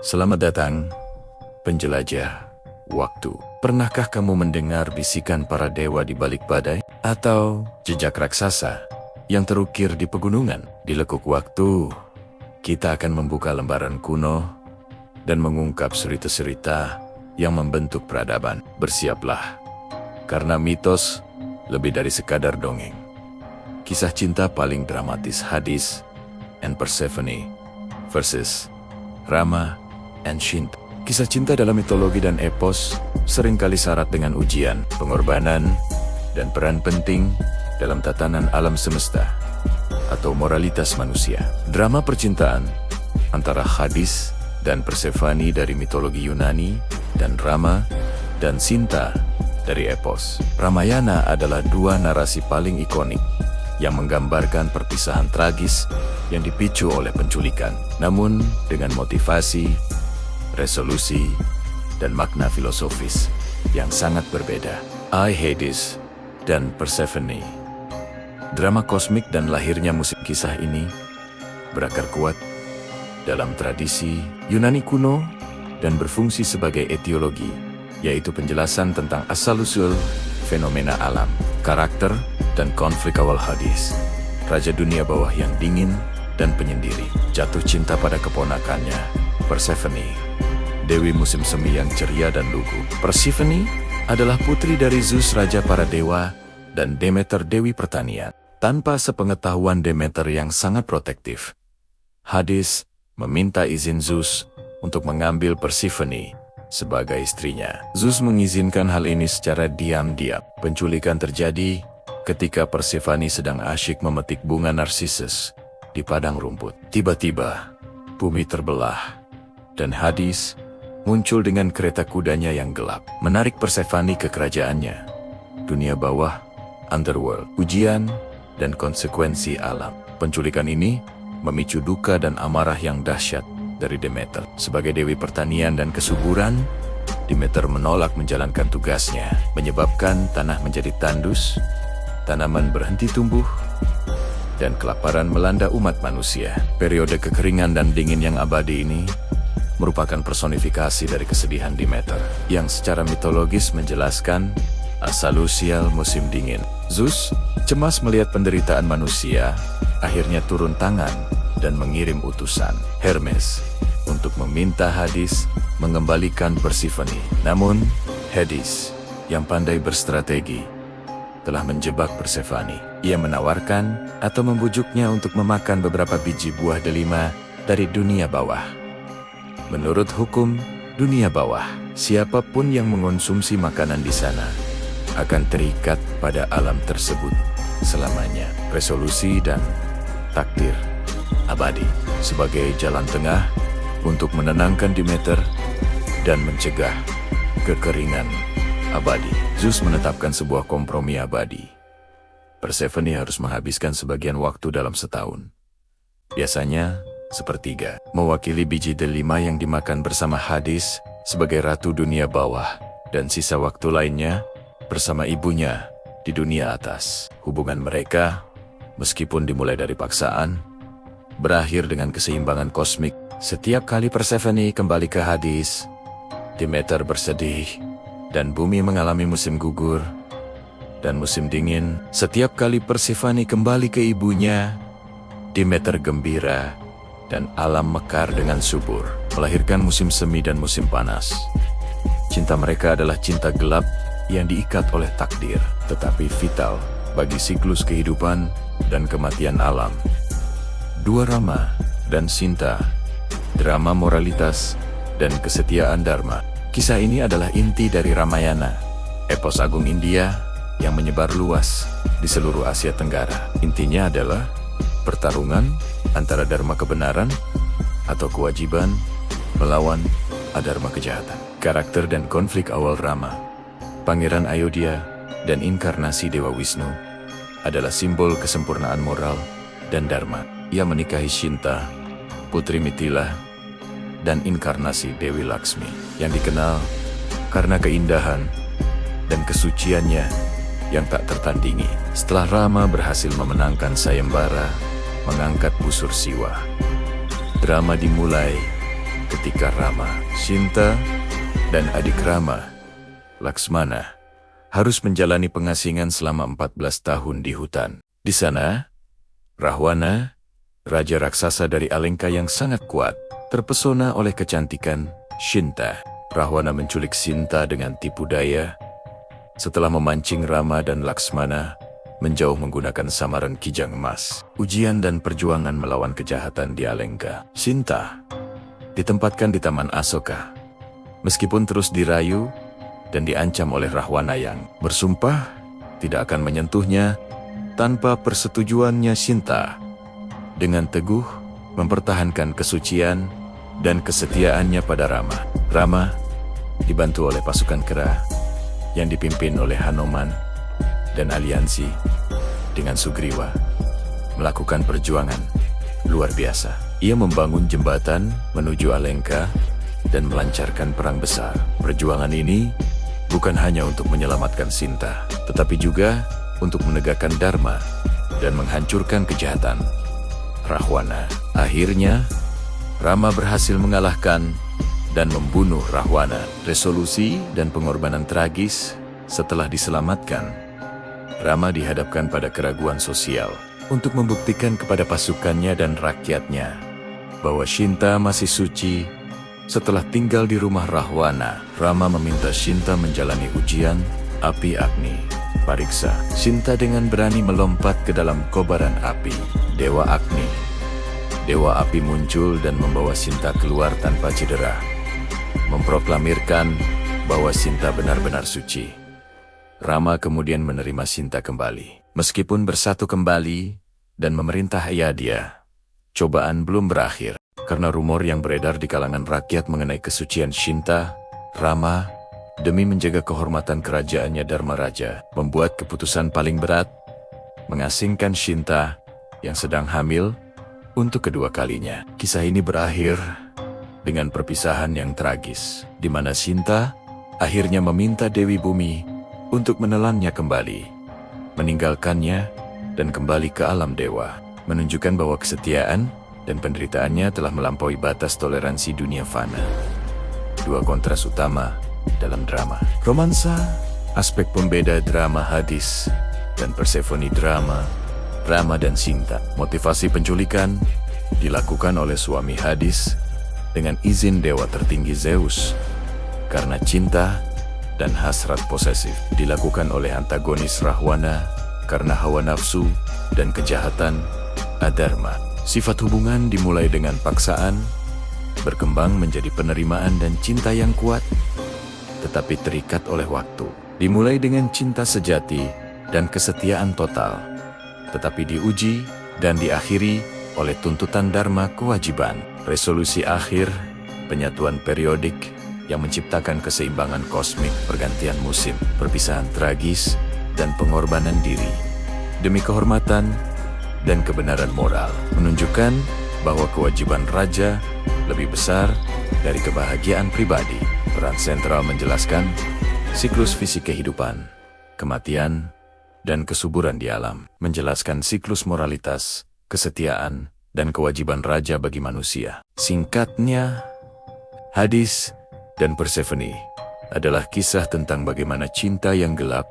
Selamat datang, penjelajah waktu. Pernahkah kamu mendengar bisikan para dewa di balik badai? Atau jejak raksasa yang terukir di pegunungan? Di lekuk waktu, kita akan membuka lembaran kuno dan mengungkap cerita-cerita yang membentuk peradaban. Bersiaplah, karena mitos lebih dari sekadar dongeng. Kisah cinta paling dramatis Hades and Persephone versus Rama and Shinta. Kisah cinta dalam mitologi dan epos seringkali syarat dengan ujian, pengorbanan, dan peran penting dalam tatanan alam semesta atau moralitas manusia. Drama percintaan antara Hades dan Persephone dari mitologi Yunani dan Rama dan Shinta dari epos Ramayana adalah dua narasi paling ikonik yang menggambarkan perpisahan tragis yang dipicu oleh penculikan, namun dengan motivasi, resolusi, dan makna filosofis yang sangat berbeda. Hades dan Persephone. Drama kosmik dan lahirnya musim kisah ini berakar kuat dalam tradisi Yunani kuno dan berfungsi sebagai etiologi, yaitu penjelasan tentang asal-usul fenomena alam, karakter, dan konflik awal Hades, raja dunia bawah yang dingin dan penyendiri, jatuh cinta pada keponakannya, Persephone, dewi musim semi yang ceria dan lugu. Persephone adalah putri dari Zeus, raja para dewa, dan Demeter, dewi pertanian. Tanpa sepengetahuan Demeter yang sangat protektif, Hades meminta izin Zeus untuk mengambil Persephone sebagai istrinya. Zeus mengizinkan hal ini secara diam-diam. Penculikan terjadi ketika Persephone sedang asyik memetik bunga narsisus di padang rumput. Tiba-tiba, bumi terbelah, dan Hades muncul dengan kereta kudanya yang gelap, menarik Persephone ke kerajaannya, dunia bawah, underworld. Ujian dan konsekuensi alam. Penculikan ini memicu duka dan amarah yang dahsyat dari Demeter. Sebagai dewi pertanian dan kesuburan, Demeter menolak menjalankan tugasnya, menyebabkan tanah menjadi tandus, tanaman berhenti tumbuh, dan kelaparan melanda umat manusia. Periode kekeringan dan dingin yang abadi ini merupakan personifikasi dari kesedihan Demeter, yang secara mitologis menjelaskan asal-usul musim dingin. Zeus, cemas melihat penderitaan manusia, akhirnya turun tangan dan mengirim utusan, Hermes, untuk meminta Hades mengembalikan Persephone. Namun, Hades, yang pandai berstrategi, telah menjebak Persephone. Ia menawarkan atau membujuknya untuk memakan beberapa biji buah delima dari dunia bawah. Menurut hukum dunia bawah, siapapun yang mengonsumsi makanan di sana akan terikat pada alam tersebut selamanya. Resolusi dan takdir abadi sebagai jalan tengah untuk menenangkan Demeter dan mencegah kekeringan abadi. Zeus menetapkan sebuah kompromi abadi. Persephone harus menghabiskan sebagian waktu dalam setahun, biasanya sepertiga, mewakili biji delima yang dimakan bersama Hades sebagai ratu dunia bawah, dan sisa waktu lainnya bersama ibunya di dunia atas. Hubungan mereka, meskipun dimulai dari paksaan, berakhir dengan keseimbangan kosmik. Setiap kali Persephone kembali ke Hades, Demeter bersedih, dan bumi mengalami musim gugur dan musim dingin. Setiap kali Persephone kembali ke ibunya, Demeter gembira, dan alam mekar dengan subur, melahirkan musim semi dan musim panas. Cinta mereka adalah cinta gelap yang diikat oleh takdir, tetapi vital bagi siklus kehidupan dan kematian alam. Dua Rama dan Shinta, drama moralitas dan kesetiaan dharma. Kisah ini adalah inti dari Ramayana, epos agung India yang menyebar luas di seluruh Asia Tenggara. Intinya adalah pertarungan antara dharma kebenaran atau kewajiban melawan adharma kejahatan. Karakter dan konflik awal Rama, Pangeran Ayodhya, dan inkarnasi Dewa Wisnu adalah simbol kesempurnaan moral dan dharma. Ia menikahi Shinta, putri Mithila, dan inkarnasi Dewi Laksmi, yang dikenal karena keindahan dan kesuciannya yang tak tertandingi. Setelah Rama berhasil memenangkan sayembara, mengangkat busur Siwa, drama dimulai ketika Rama, Sinta, dan adik Rama, Laksmana, harus menjalani pengasingan selama 14 tahun di hutan. Di sana, Rahwana, raja raksasa dari Alengka yang sangat kuat, terpesona oleh kecantikan Sinta. Rahwana menculik Sinta dengan tipu daya. Setelah memancing Rama dan Laksmana menjauh menggunakan samaran kijang emas, ujian dan perjuangan melawan kejahatan di Alengka. Sinta ditempatkan di Taman Asoka. Meskipun terus dirayu dan diancam oleh Rahwana yang bersumpah tidak akan menyentuhnya tanpa persetujuannya, Sinta dengan teguh mempertahankan kesucian dan kesetiaannya pada Rama. Rama dibantu oleh pasukan kera yang dipimpin oleh Hanoman dan aliansi dengan Sugriwa melakukan perjuangan luar biasa. Ia membangun jembatan menuju Alengka dan melancarkan perang besar. Perjuangan ini bukan hanya untuk menyelamatkan Sinta, tetapi juga untuk menegakkan Dharma dan menghancurkan kejahatan Rahwana. Akhirnya, Rama berhasil mengalahkan dan membunuh Rahwana. Resolusi dan pengorbanan tragis setelah diselamatkan. Rama dihadapkan pada keraguan sosial untuk membuktikan kepada pasukannya dan rakyatnya bahwa Sinta masih suci. Setelah tinggal di rumah Rahwana, Rama meminta Sinta menjalani ujian api Agni Pariksa. Sinta dengan berani melompat ke dalam kobaran api Dewa Agni. Dewa api muncul dan membawa Sinta keluar tanpa cedera, memproklamirkan bahwa Sinta benar-benar suci. Rama kemudian menerima Sinta kembali. Meskipun bersatu kembali dan memerintah Ayodhya, cobaan belum berakhir. Karena rumor yang beredar di kalangan rakyat mengenai kesucian Sinta, Rama, demi menjaga kehormatan kerajaannya Dharma Raja, membuat keputusan paling berat, mengasingkan Sinta yang sedang hamil untuk kedua kalinya. Kisah ini berakhir dengan perpisahan yang tragis, di mana Sinta akhirnya meminta Dewi Bumi untuk menelannya kembali, meninggalkannya, dan kembali ke alam dewa, menunjukkan bahwa kesetiaan dan penderitaannya telah melampaui batas toleransi dunia fana. Dua kontras utama dalam drama romansa, aspek pembeda drama Hades dan Persephone drama Rama dan Sinta. Motivasi penculikan dilakukan oleh suami Hades dengan izin dewa tertinggi Zeus karena cinta dan hasrat posesif. Dilakukan oleh antagonis Rahwana karena hawa nafsu dan kejahatan adharma. Sifat hubungan dimulai dengan paksaan, berkembang menjadi penerimaan dan cinta yang kuat, tetapi terikat oleh waktu. Dimulai dengan cinta sejati dan kesetiaan total, tetapi diuji dan diakhiri oleh tuntutan dharma kewajiban. Resolusi akhir, penyatuan periodik yang menciptakan keseimbangan kosmik, pergantian musim, perpisahan tragis, dan pengorbanan diri demi kehormatan dan kebenaran moral, menunjukkan bahwa kewajiban raja lebih besar dari kebahagiaan pribadi. Peran sentral menjelaskan siklus fisik kehidupan, kematian, dan kesuburan di alam, menjelaskan siklus moralitas, kesetiaan, dan kewajiban raja bagi manusia. Singkatnya, Hades dan Persephone adalah kisah tentang bagaimana cinta yang gelap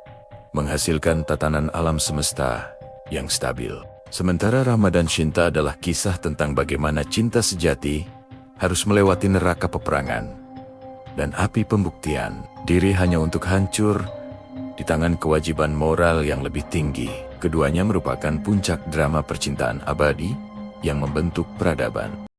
menghasilkan tatanan alam semesta yang stabil. Sementara Rama dan Sinta adalah kisah tentang bagaimana cinta sejati harus melewati neraka peperangan dan api pembuktian diri hanya untuk hancur di tangan kewajiban moral yang lebih tinggi. Keduanya merupakan puncak drama percintaan abadi yang membentuk peradaban.